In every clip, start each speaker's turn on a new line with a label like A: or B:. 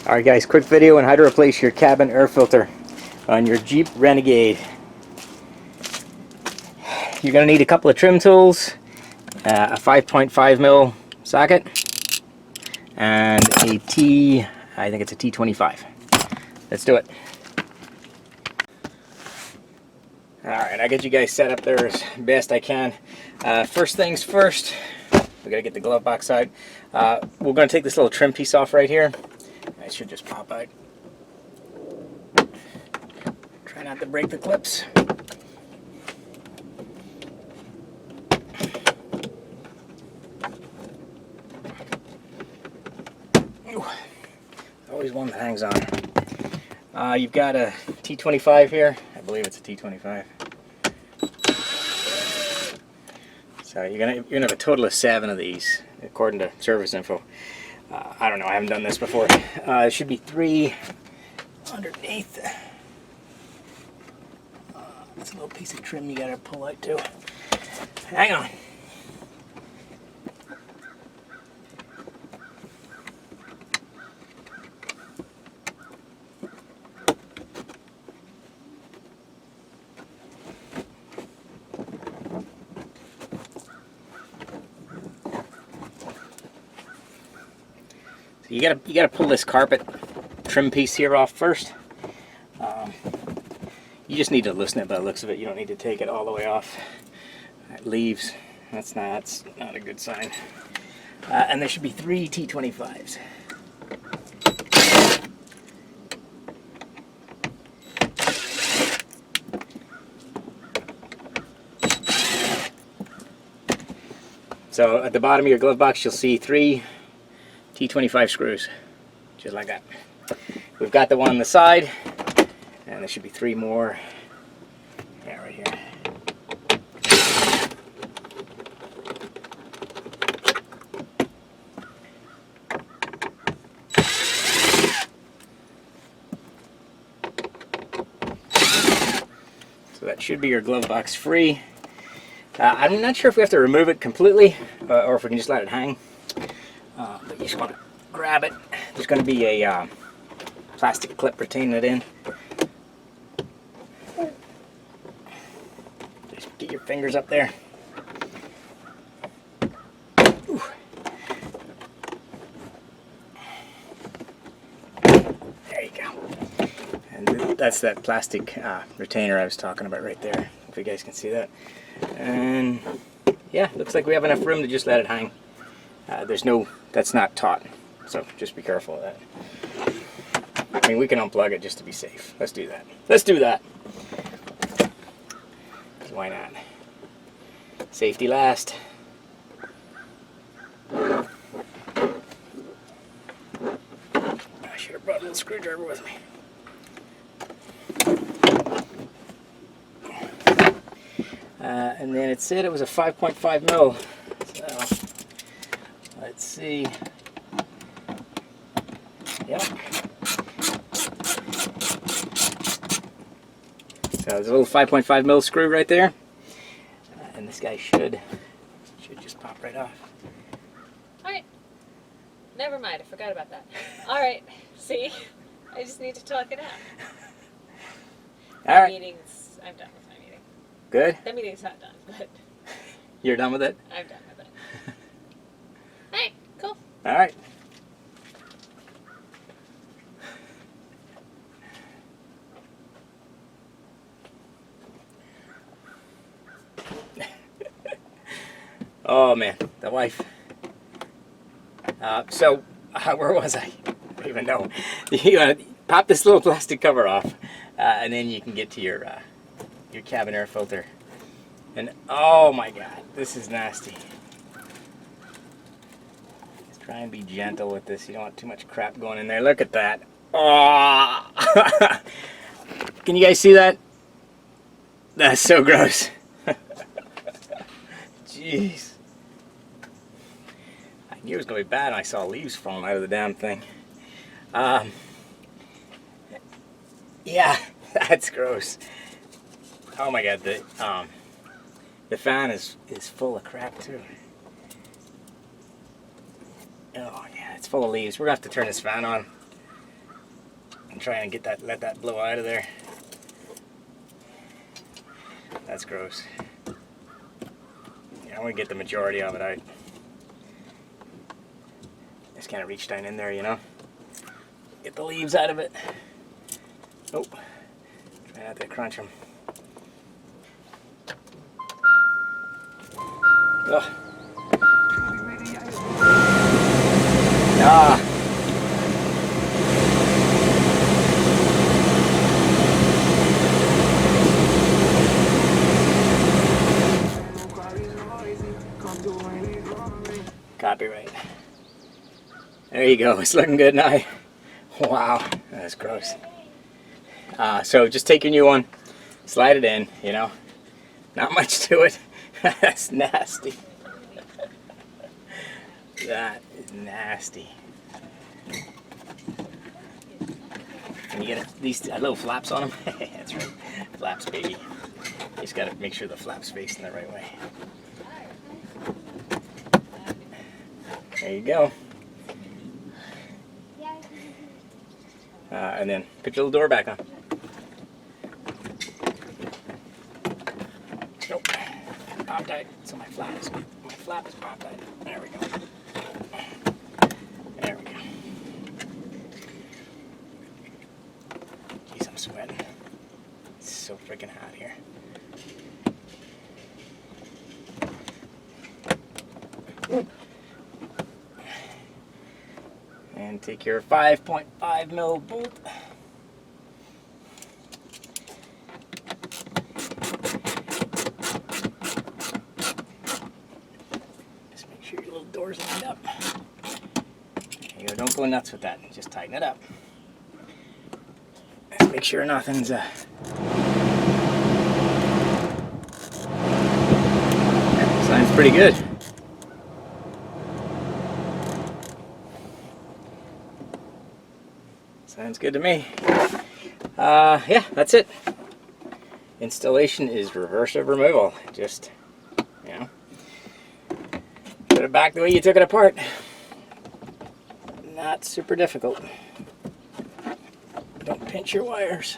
A: Alright guys, quick video on how to replace your cabin air filter on your Jeep Renegade. You're going to need a couple of trim tools, a 5.5mm socket, and a I think it's a T25. Let's do it. Alright, I'll get you guys set up there as best I can. First things first, we got to get the glove box out. We're going to take this little trim piece off right here. It should just pop out. Try not to break the clips. Ooh, always one that hangs on. You've got a T25 here. I believe it's a T25. So you're gonna have a total of 7 of these, according to service info. I don't know, I haven't done this before. There should be 3 underneath. That's a little piece of trim you gotta pull out too. Hang on. So you gotta pull this carpet trim piece here off first. You just need to loosen it by the looks of it. You don't need to take it all the way off. That leaves. That's not a good sign. And there should be 3 T25s. So at the bottom of your glove box, you'll see 3 T25 screws, just like that. We've got the one on the side, and there should be 3 more. Yeah, right here. So that should be your glove box free. I'm not sure if we have to remove it completely, or if we can just let it hang. But you just want to grab it. There's going to be a plastic clip retaining it in. Just get your fingers up there. Ooh. There you go. And that's that plastic retainer I was talking about right there, if you guys can see that. And yeah, looks like we have enough room to just let it hang. That's not taut, so just be careful of that. I mean, we can unplug it just to be safe. Let's do that. Let's do that. Why not? Safety last. I should have brought a little screwdriver with me. And then it said it was a 5.5mm. So let's see. Yep. So there's a little 5.5mm screw right there, and this guy should just pop right off.
B: All right. Never mind. I forgot about that. All right. See, I just need to talk it out.
A: All right.
B: Meetings. I'm done with my meeting.
A: Good.
B: The meeting's not done, but
A: You're done with it?
B: I'm done with it. All right. Cool.
A: All right. Oh man, the wife. Where was I? I don't even know. You pop this little plastic cover off, and then you can get to your cabin air filter. And oh my God, this is nasty. Just try and be gentle with this. You don't want too much crap going in there. Look at that. Oh! Can you guys see that? That's so gross. Jeez. I knew it was going to be bad when I saw leaves falling out of the damn thing. Yeah, that's gross. Oh my God, the fan is full of crap too. Oh yeah, it's full of leaves. We're going to have to turn this fan on. try and get that, let that blow out of there. That's gross. Yeah, I want to get the majority of it out. Just kind of reach down in there, you know. Get the leaves out of it. Oh, try not to crunch them. Oh. Ah. Copyright. There you go. It's looking good now. Wow, that's gross. So just take your new one, slide it in, you know. Not much to it. That's nasty. That is nasty. Can you get at least little flaps on them? That's right. Flaps, baby. You just gotta make sure the flap's facing the right way. There you go. And then put your little door back on. Nope. Popped out. So my flap is popped out. There we go. There we go. Jeez, I'm sweating. It's so freaking hot here. And take your 5.5 mil bolt. Just make sure your little door's lined up. There you go. Don't go nuts with that. Just tighten it up. Just make sure nothing's sounds pretty good. Sounds good to me. Yeah, that's it. Installation is reversive removal. Just, you know, put it back the way you took it apart. Not super difficult. Don't pinch your wires.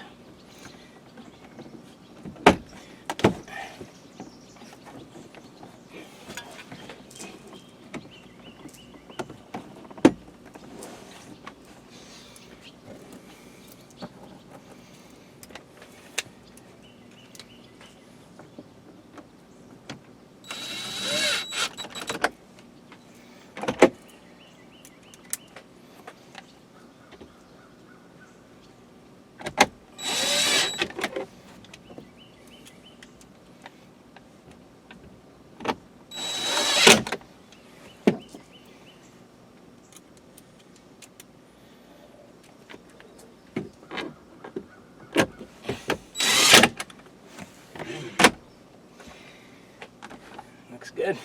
A: Looks good.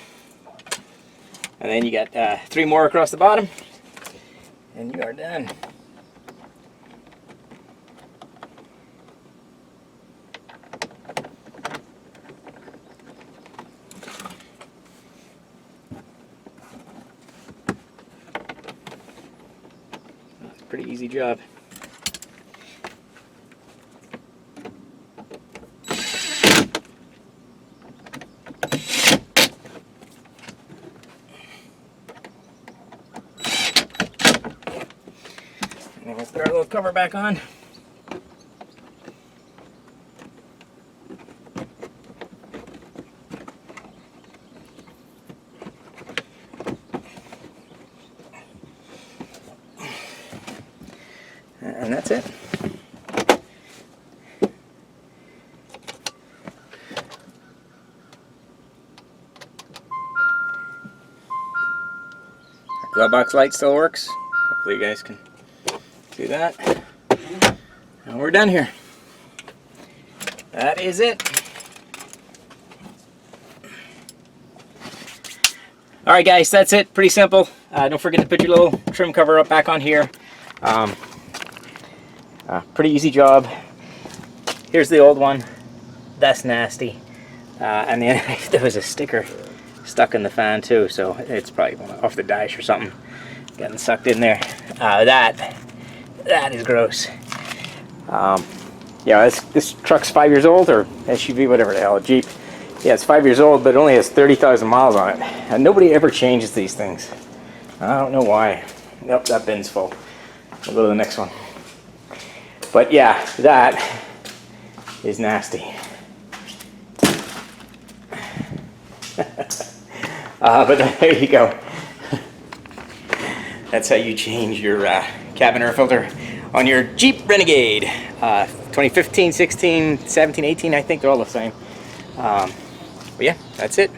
A: And then you got 3 more across the bottom, and you are done. It's a pretty easy job. And we'll throw our little cover back on. And that's it. Our glove box light still works. Hopefully you guys can do that. And we're done here. That is it. Alright guys, that's it. Pretty simple. Don't forget to put your little trim cover up back on here. Pretty easy job. Here's the old one. That's nasty. And then there was a sticker stuck in the fan too, so it's probably off the dash or something. Getting sucked in there. That is gross. Yeah, this truck's 5 years old, or SUV, whatever the hell, a Jeep. Yeah, it's 5 years old, but it only has 30,000 miles on it. And nobody ever changes these things. I don't know why. Nope, that bin's full. We'll go to the next one. But yeah, that is nasty. But there you go. That's how you change your cabin air filter on your Jeep Renegade. 2015, 16, 17, 18, I think they're all the same. But yeah, that's it.